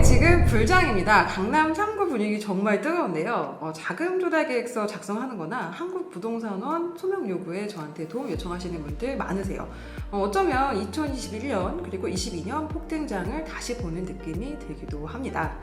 네, 지금 불장입니다. 강남 3구 분위기 정말 뜨거운데요. 자금 조달 계획서 작성하는 거나 한국부동산원 소명 요구에 저한테 도움 요청하시는 분들 많으세요. 어쩌면 2021년 그리고 22년 폭등장을 다시 보는 느낌이 들기도 합니다.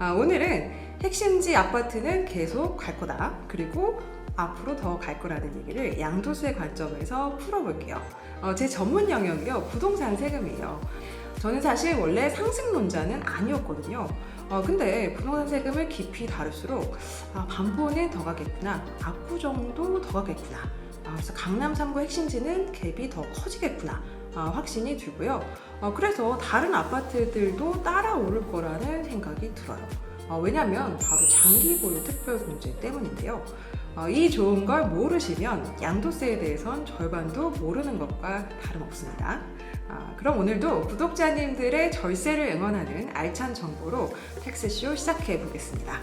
오늘은 핵심지 아파트는 계속 갈 거다. 그리고 앞으로 더 갈 거라는 얘기를 양도세 관점에서 풀어볼게요. 제 전문 영역이요. 부동산 세금이에요. 저는 사실 원래 상승론자는 아니었거든요. 근데 부동산 세금을 깊이 다룰수록 반포는 더 가겠구나, 압구정도 더 가겠구나, 그래서 강남 3구 핵심지는 갭이 더 커지겠구나 확신이 들고요. 그래서 다른 아파트들도 따라오를 거라는 생각이 들어요. 왜냐하면 바로 장기 보유 특별 공제 때문인데요. 이 좋은 걸 모르시면 양도세에 대해선 절반도 모르는 것과 다름없습니다. 그럼 오늘도 구독자님들의 절세를 응원하는 알찬 정보로 텍스쇼 시작해 보겠습니다.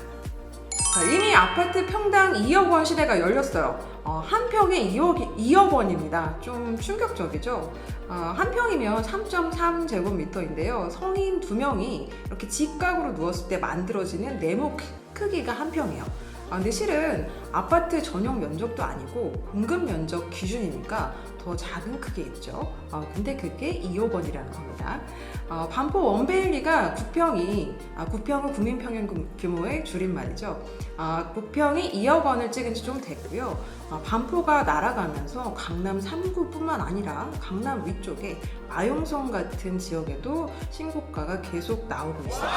이미 아파트 평당 2억 원 시대가 열렸어요. 한 평에 2억 원입니다. 좀 충격적이죠? 한 평이면 3.3제곱미터인데요. 성인 2명이 이렇게 직각으로 누웠을 때 만들어지는 네모 크기가 한 평이에요. 근데 실은 아파트 전용 면적도 아니고 공급 면적 기준이니까 더 작은 크기겠죠. 근데 그게 2억 원이라는 겁니다. 반포 원베일리가 9평은 국민평균 규모의 줄임말이죠. 9평이 2억 원을 찍은 지 좀 됐고요. 반포가 날아가면서 강남 3구뿐만 아니라 강남 위쪽에 마용성 같은 지역에도 신고가가 계속 나오고 있어요.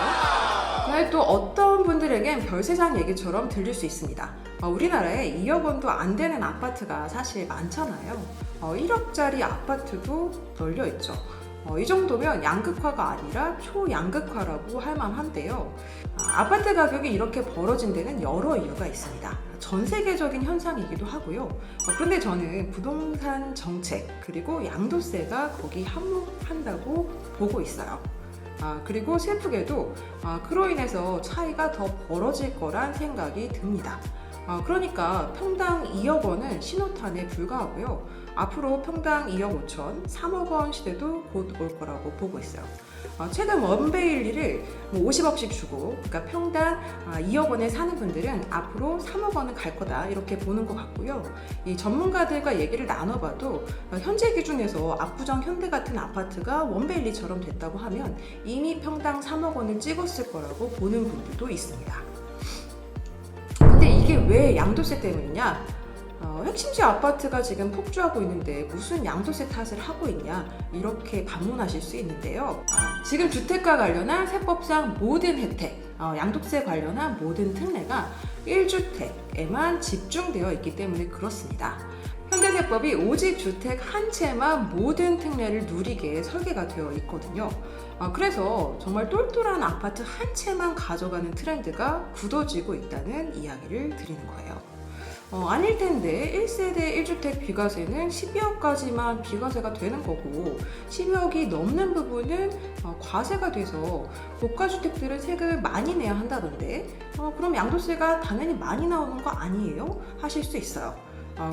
근데 또 어떤 분들에겐 별세상 얘기처럼 들릴 수 있습니다. 우리나라에 2억 원도 안 되는 아파트가 사실 많잖아요. 1억짜리 아파트도 널려 있죠. 이 정도면 양극화가 아니라 초양극화라고 할 만한데요. 아파트 가격이 이렇게 벌어진 데는 여러 이유가 있습니다. 전 세계적인 현상이기도 하고요. 그런데 저는 부동산 정책 그리고 양도세가 거기 한몫한다고 보고 있어요. 그리고 슬프게도 그로 인해서 차이가 더 벌어질 거란 생각이 듭니다. 그러니까 평당 2억 원은 신호탄에 불과하고요. 앞으로 평당 2억 5천, 3억 원 시대도 곧 올 거라고 보고 있어요. 최근 원베일리를 50억씩 주고, 그러니까 평당 2억 원에 사는 분들은 앞으로 3억 원은 갈 거다 이렇게 보는 것 같고요. 이 전문가들과 얘기를 나눠봐도 현재 기준에서 압구정 현대 같은 아파트가 원베일리처럼 됐다고 하면 이미 평당 3억 원을 찍었을 거라고 보는 분들도 있습니다. 근데 이게 왜 양도세 때문이냐? 핵심지 아파트가 지금 폭주하고 있는데 무슨 양도세 탓을 하고 있냐 이렇게 반문하실 수 있는데요. 지금 주택과 관련한 세법상 모든 혜택, 양도세 관련한 모든 특례가 1주택에만 집중되어 있기 때문에 그렇습니다. 현대세법이 오직 주택 한 채만 모든 특례를 누리게 설계가 되어 있거든요. 그래서 정말 똘똘한 아파트 한 채만 가져가는 트렌드가 굳어지고 있다는 이야기를 드리는 거예요. 아닐 텐데 1세대 1주택 비과세는 12억까지만 비과세가 되는 거고 12억이 넘는 부분은 과세가 돼서 고가주택들은 세금을 많이 내야 한다던데 그럼 양도세가 당연히 많이 나오는 거 아니에요? 하실 수 있어요.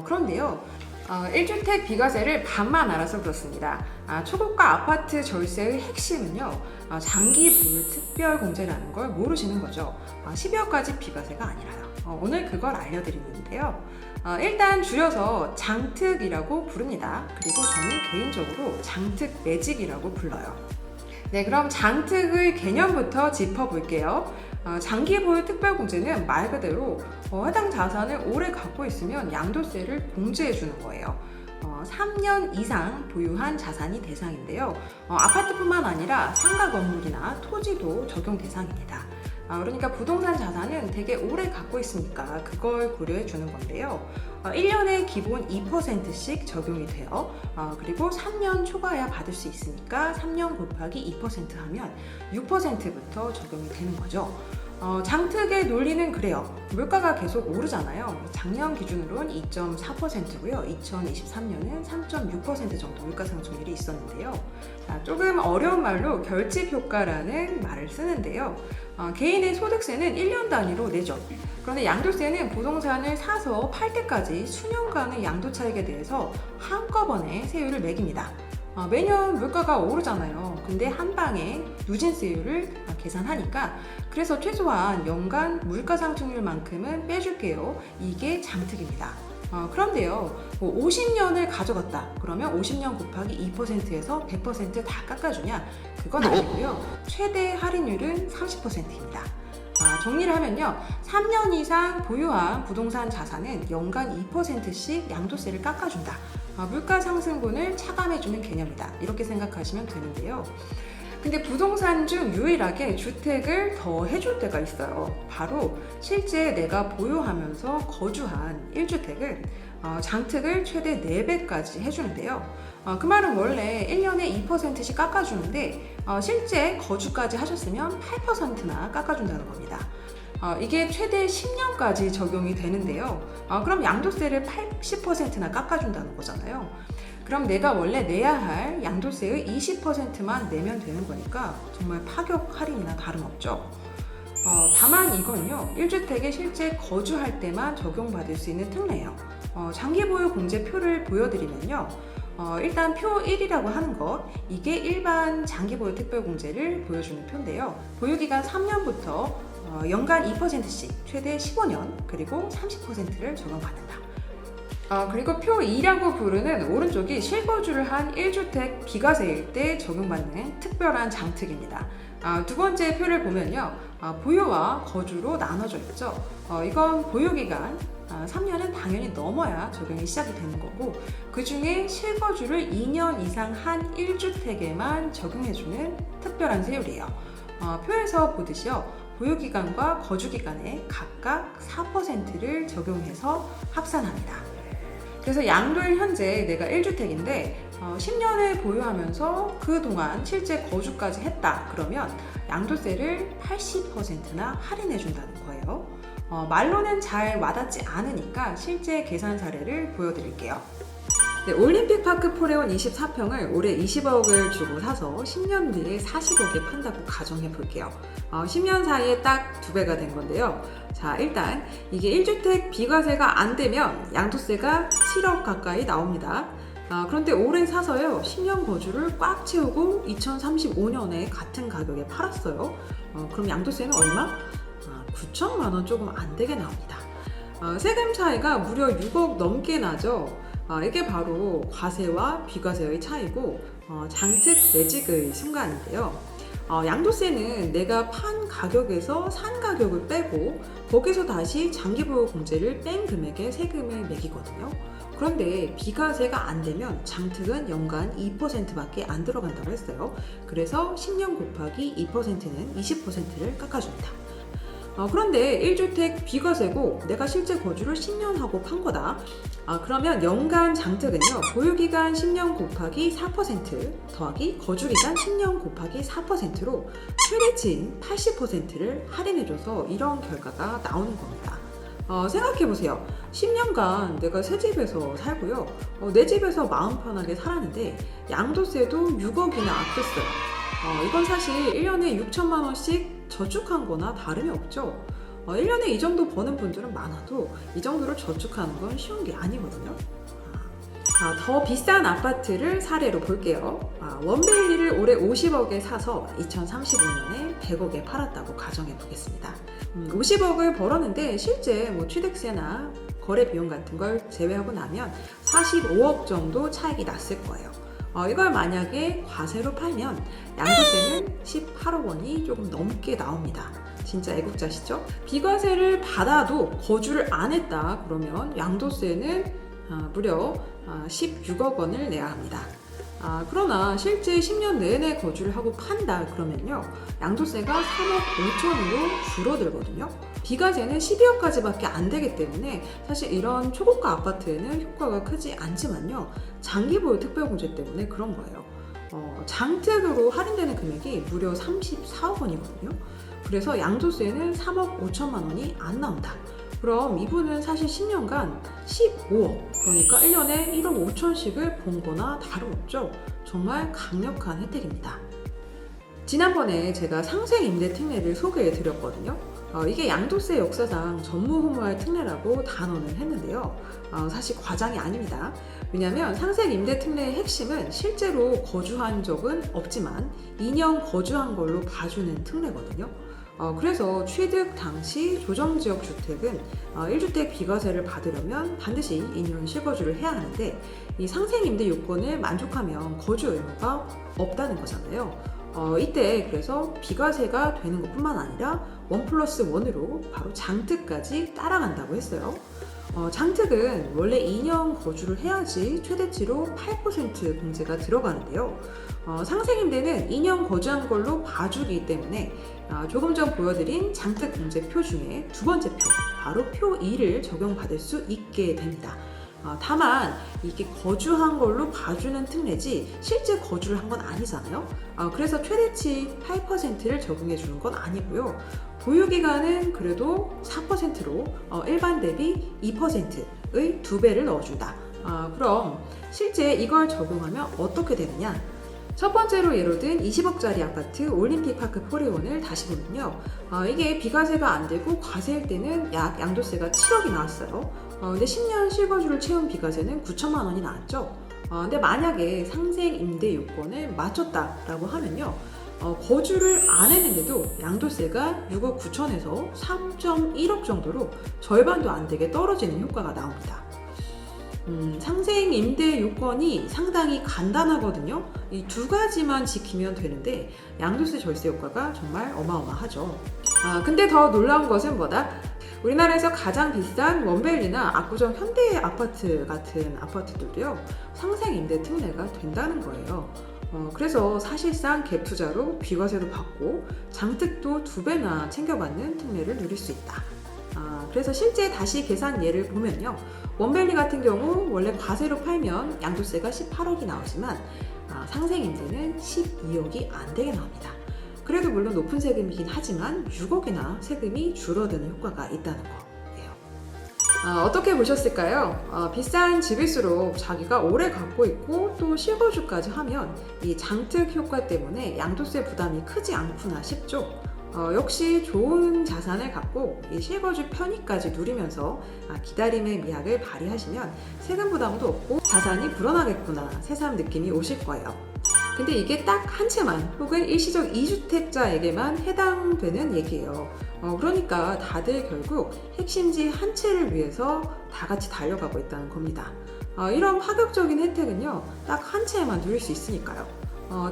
그런데요. 1주택 비과세를 반만 알아서 그렇습니다. 초고가 아파트 절세의 핵심은요. 장기 불 특별 공제라는 걸 모르시는 거죠. 12억까지 비과세가 아니라요. 오늘 그걸 알려드리는데요. 일단 줄여서 장특이라고 부릅니다. 그리고 저는 개인적으로 장특 매직이라고 불러요. 네, 그럼 장특의 개념부터 짚어볼게요. 장기 보유 특별공제는 말 그대로 해당 자산을 오래 갖고 있으면 양도세를 공제해 주는 거예요. 3년 이상 보유한 자산이 대상인데요. 아파트뿐만 아니라 상가 건물이나 토지도 적용 대상입니다. 그러니까 부동산 자산은 되게 오래 갖고 있으니까 그걸 고려해 주는 건데요. 1년에 기본 2%씩 적용이 돼요. 그리고 3년 초과해야 받을 수 있으니까 3년 곱하기 2% 하면 6%부터 적용이 되는 거죠. 장특의 논리는 그래요. 물가가 계속 오르잖아요. 작년 기준으로는 2.4%고요. 2023년은 3.6% 정도 물가 상승률이 있었는데요. 조금 어려운 말로 결집 효과라는 말을 쓰는데요. 개인의 소득세는 1년 단위로 내죠. 그런데 양도세는 부동산을 사서 팔 때까지 수년간의 양도 차익에 대해서 한꺼번에 세율을 매깁니다. 매년 물가가 오르잖아요. 근데 한 방에 누진세율을 계산하니까 그래서 최소한 연간 물가 상승률만큼은 빼줄게요. 이게 장특입니다. 그런데요, 50년을 가져갔다. 그러면 50년 곱하기 2%에서 100%다 깎아주냐? 그건 아니고요. 최대 할인율은 30%입니다. 정리를 하면요, 3년 이상 보유한 부동산 자산은 연간 2%씩 양도세를 깎아준다. 물가 상승분을 차감해주는 개념이다. 이렇게 생각하시면 되는데요. 근데 부동산 중 유일하게 주택을 더 해줄 때가 있어요. 바로 실제 내가 보유하면서 거주한 1주택은 장특을 최대 4배까지 해주는데요. 그 말은 원래 1년에 2%씩 깎아주는데 실제 거주까지 하셨으면 8%나 깎아준다는 겁니다. 이게 최대 10년까지 적용이 되는데요. 그럼 양도세를 80%나 깎아준다는 거잖아요. 그럼 내가 원래 내야 할 양도세의 20%만 내면 되는 거니까 정말 파격 할인이나 다름없죠. 다만 이건요, 1주택에 실제 거주할 때만 적용받을 수 있는 특례예요. 장기보유 공제표를 보여드리면요, 일단 표 1이라고 하는 것, 이게 일반 장기보유 특별공제를 보여주는 표인데요. 보유기간 3년부터 연간 2%씩 최대 15년, 그리고 30%를 적용받는다. 그리고 표 2라고 부르는 오른쪽이 실거주를 한 1주택 비과세일 때 적용받는 특별한 장특입니다. 두 번째 표를 보면요, 보유와 거주로 나눠져 있죠. 이건 보유기간 3년은 당연히 넘어야 적용이 시작이 되는 거고, 그 중에 실거주를 2년 이상 한 1주택에만 적용해주는 특별한 세율이에요. 표에서 보듯이요, 보유기간과 거주기간에 각각 4%를 적용해서 합산합니다. 그래서 양도일 현재 내가 1주택인데 10년을 보유하면서 그동안 실제 거주까지 했다. 그러면 양도세를 80%나 할인해 준다는 거예요. 말로는 잘 와닿지 않으니까 실제 계산 사례를 보여드릴게요. 네, 올림픽파크 포레온 24평을 올해 20억을 주고 사서 10년 뒤에 40억에 판다고 가정해 볼게요. 10년 사이에 딱 2배가 된 건데요. 자, 일단 이게 1주택 비과세가 안 되면 양도세가 7억 가까이 나옵니다. 그런데 올해 사서요, 10년 거주를 꽉 채우고 2035년에 같은 가격에 팔았어요. 그럼 양도세는 얼마? 9천만 원 조금 안 되게 나옵니다. 세금 차이가 무려 6억 넘게 나죠. 이게 바로 과세와 비과세의 차이고 장특 매직의 순간인데요. 양도세는 내가 판 가격에서 산 가격을 빼고 거기서 다시 장기보유 공제를 뺀 금액에 세금을 매기거든요. 그런데 비과세가 안 되면 장특은 연간 2%밖에 안 들어간다고 했어요. 그래서 10년 곱하기 2%는 20%를 깎아줍니다. 그런데 1주택 비과세고 내가 실제 거주를 10년 하고 판 거다. 그러면 연간 장특은요, 보유기간 10년 곱하기 4% 더하기 거주기간 10년 곱하기 4%로 최대치인 80%를 할인해줘서 이런 결과가 나오는 겁니다. 생각해보세요. 10년간 내가 새 집에서 살고요, 내 집에서 마음 편하게 살았는데 양도세도 6억이나 아꼈어요. 이건 사실 1년에 6천만 원씩 저축한 거나 다름이 없죠. 1년에 이 정도 버는 분들은 많아도 이 정도를 저축하는 건 쉬운 게 아니거든요. 더 비싼 아파트를 사례로 볼게요. 원베일리를 올해 50억에 사서 2035년에 100억에 팔았다고 가정해 보겠습니다. 50억을 벌었는데 실제 취득세나 거래 비용 같은 걸 제외하고 나면 45억 정도 차익이 났을 거예요. 이걸 만약에 과세로 팔면 양도세는 18억 원이 조금 넘게 나옵니다. 진짜 애국자시죠? 비과세를 받아도 거주를 안 했다 그러면 양도세는 무려 16억 원을 내야 합니다. 그러나 실제 10년 내내 거주를 하고 판다 그러면요, 양도세가 3억 5천으로 줄어들거든요. 비과세는 12억까지밖에 안 되기 때문에 사실 이런 초고가 아파트에는 효과가 크지 않지만요, 장기보유 특별공제 때문에 그런 거예요. 장특으로 할인되는 금액이 무려 34억 원이거든요. 그래서 양도세는 3억 5천만 원이 안 나온다. 그럼 이분은 사실 10년간 15억, 그러니까 1년에 1억 5천씩을 본 거나 다름없죠. 정말 강력한 혜택입니다. 지난번에 제가 상생 임대 특례를 소개해 드렸거든요. 이게 양도세 역사상 전무후무할 특례라고 단언을 했는데요. 사실 과장이 아닙니다. 왜냐하면 상생 임대 특례의 핵심은 실제로 거주한 적은 없지만 2년 거주한 걸로 봐주는 특례거든요. 그래서 취득 당시 조정지역 주택은 1주택 비과세를 받으려면 반드시 2년 실거주를 해야 하는데 이 상생임대 요건을 만족하면 거주 의무가 없다는 거잖아요. 이때 그래서 비과세가 되는 것뿐만 아니라 1+1으로 바로 장특까지 따라간다고 했어요. 장특은 원래 2년 거주를 해야지 최대치로 8% 공제가 들어가는데요. 상생임대는 2년 거주한 걸로 봐주기 때문에 조금 전 보여드린 장특 공제표 중에 두 번째 표, 바로 표 2를 적용받을 수 있게 됩니다. 다만 이게 거주한 걸로 봐주는 특례지 실제 거주를 한 건 아니잖아요. 그래서 최대치 8%를 적용해 주는 건 아니고요. 보유기간은 그래도 4%로 일반 대비 2%의 2배를 넣어준다. 그럼 실제 이걸 적용하면 어떻게 되느냐? 첫 번째로 예로 든 20억짜리 아파트 올림픽파크 포레원을 다시 보면요. 이게 비과세가 안 되고 과세일 때는 약 양도세가 7억이 나왔어요. 근데 10년 실거주를 채운 비과세는 9천만 원이 나왔죠. 근데 만약에 상생 임대 요건을 맞췄다라고 하면요. 거주를 안 했는데도 양도세가 6억 9천에서 3.1억 정도로 절반도 안 되게 떨어지는 효과가 나옵니다. 상생 임대 요건이 상당히 간단하거든요. 이 두 가지만 지키면 되는데 양도세 절세 효과가 정말 어마어마하죠. 근데 더 놀라운 것은 뭐다? 우리나라에서 가장 비싼 원벨리나 압구정 현대 아파트 같은 아파트들도요 상생 임대 특례가 된다는 거예요. 그래서 사실상 갭 투자로 비과세도 받고 장특도 2배나 챙겨받는 특례를 누릴 수 있다. 그래서 실제 다시 계산 예를 보면요. 원벨리 같은 경우 원래 과세로 팔면 양도세가 18억이 나오지만 상생임대는 12억이 안 되게 나옵니다. 그래도 물론 높은 세금이긴 하지만 6억이나 세금이 줄어드는 효과가 있다는 거예요. 어떻게 보셨을까요? 비싼 집일수록 자기가 오래 갖고 있고 또 실거주까지 하면 이 장특 효과 때문에 양도세 부담이 크지 않구나 싶죠? 역시 좋은 자산을 갖고 이 실거주 편의까지 누리면서 기다림의 미학을 발휘하시면 세금 부담도 없고 자산이 불어나겠구나 새삼 느낌이 오실 거예요. 근데 이게 딱 한 채만 혹은 일시적 2주택자에게만 해당되는 얘기예요. 그러니까 다들 결국 핵심지 한 채를 위해서 다 같이 달려가고 있다는 겁니다. 이런 파격적인 혜택은요 딱 한 채에만 누릴 수 있으니까요.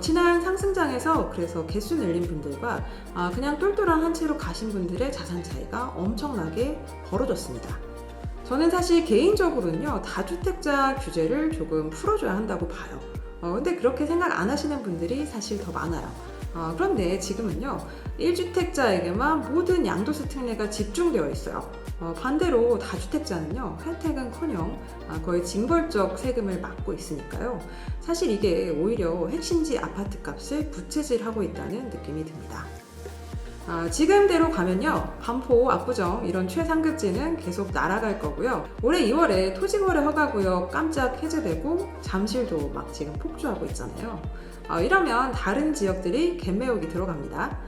지난 상승장에서 그래서 개수 늘린 분들과 그냥 똘똘한 한 채로 가신 분들의 자산 차이가 엄청나게 벌어졌습니다. 저는 사실 개인적으로는요 다주택자 규제를 조금 풀어줘야 한다고 봐요. 근데 그렇게 생각 안 하시는 분들이 사실 더 많아요. 그런데 지금은요 1주택자에게만 모든 양도세 특례가 집중되어 있어요. 반대로 다주택자는요 혜택은커녕 거의 징벌적 세금을 막고 있으니까요. 사실 이게 오히려 핵심지 아파트 값을 부채질하고 있다는 느낌이 듭니다. 지금대로 가면요 반포, 압구정 이런 최상급지는 계속 날아갈 거고요. 올해 2월에 토지거래 허가구역 깜짝 해제되고 잠실도 막 지금 폭주하고 있잖아요. 이러면 다른 지역들이 갭매혹이 들어갑니다.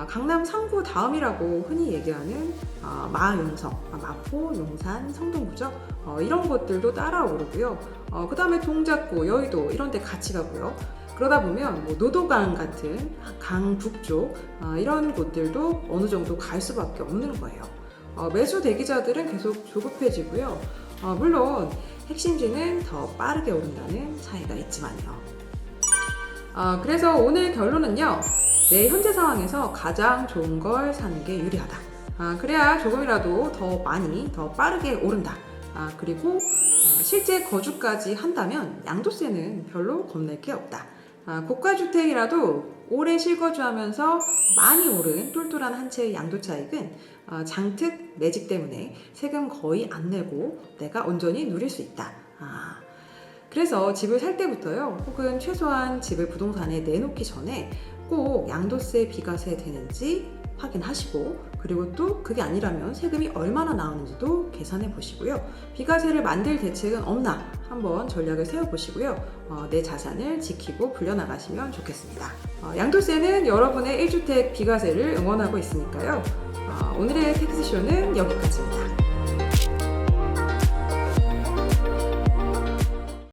강남 3구 다음이라고 흔히 얘기하는 마용성, 마포, 용산, 성동구죠. 이런 곳들도 따라오르고요. 그 다음에 동작구, 여의도 이런 데 같이 가고요. 그러다 보면 뭐 노도강 같은 강 북쪽 이런 곳들도 어느 정도 갈 수밖에 없는 거예요. 매수 대기자들은 계속 조급해지고요. 물론 핵심지는 더 빠르게 오른다는 차이가 있지만요. 그래서 오늘 결론은요. 내 현재 상황에서 가장 좋은 걸 사는 게 유리하다. 그래야 조금이라도 더 많이, 더 빠르게 오른다. 그리고 실제 거주까지 한다면 양도세는 별로 겁낼 게 없다. 고가주택이라도 오래 실거주하면서 많이 오른 똘똘한 한 채의 양도 차익은 장특 매직 때문에 세금 거의 안 내고 내가 온전히 누릴 수 있다. 그래서 집을 살 때부터요, 혹은 최소한 집을 부동산에 내놓기 전에 꼭 양도세, 비과세 되는지 확인하시고, 그리고 또 그게 아니라면 세금이 얼마나 나오는지도 계산해 보시고요. 비과세를 만들 대책은 없나 한번 전략을 세워 보시고요. 내 자산을 지키고 불려나가시면 좋겠습니다. 양도세는 여러분의 1주택 비과세를 응원하고 있으니까요. 오늘의 텍스쇼는 여기까지입니다.